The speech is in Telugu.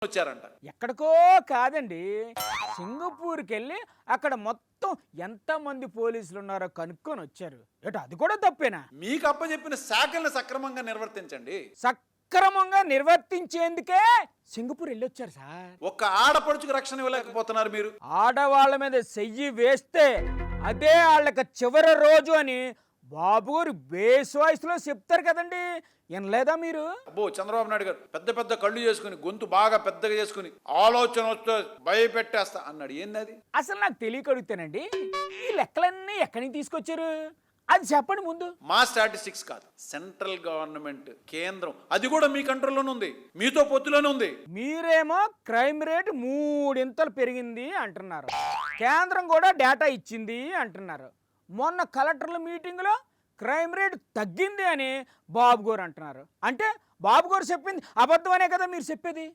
వచ్చారంట. ఎక్కడికో కాదండి, సింగపూర్కి వెళ్ళి అక్కడ మొత్తం ఎంతమంది పోలీసులు ఉన్నారో కనుక్కొని వచ్చారు. ఏటో అది కూడా తప్పేనా? మీకు అప్పచెప్పిన శాఖలను సక్రమంగా నిర్వర్తించండి. సక్రమంగా నిర్వర్తించేందుకే సింగపూర్ వెళ్ళొచ్చారు సార్. ఒక్క ఆడపడుచుకు రక్షణ ఇవ్వలేకపోతున్నారు మీరు. ఆడవాళ్ళ మీద చెయ్యి వేస్తే అదే వాళ్ళకి చివరి రోజు అని బాబు గారు బేస్ వాయిస్లో చెప్తారు కదండి, వినలేదా మీరు? అబ్బో, చంద్రబాబు నాయుడు గారు పెద్ద పెద్ద కళ్ళు చేసుకుని గొంతు బాగా పెద్దగా చేసుకుని ఆలోచన వస్తే భయపెట్టేస్తా అన్నాడు. ఏంది అది? అసలు నాకు తెలియక అడుగుతానండి, ఈ లెక్కలన్నీ ఎక్కడి నుంచి తీసుకొచ్చారు అది చెప్పండి ముందు. మా స్టాటిస్టిక్స్ కాదు, సెంట్రల్ గవర్నమెంట్, కేంద్రం, అది కూడా మీ కంట్రోల్లోనే ఉంది, మీతో పొత్తులోనే ఉంది. మీరేమో క్రైమ్ రేట్ 3 పెరిగింది అంటున్నారు, కేంద్రం కూడా డేటా ఇచ్చింది అంటున్నారు. మొన్న కలెక్టర్ల మీటింగ్లో క్రైమ్ రేట్ తగ్గింది అని బాబు గారు అంటున్నారు. అంటే బాబు గారు చెప్పింది అబద్ధమనే కదా మీరు చెప్పేది?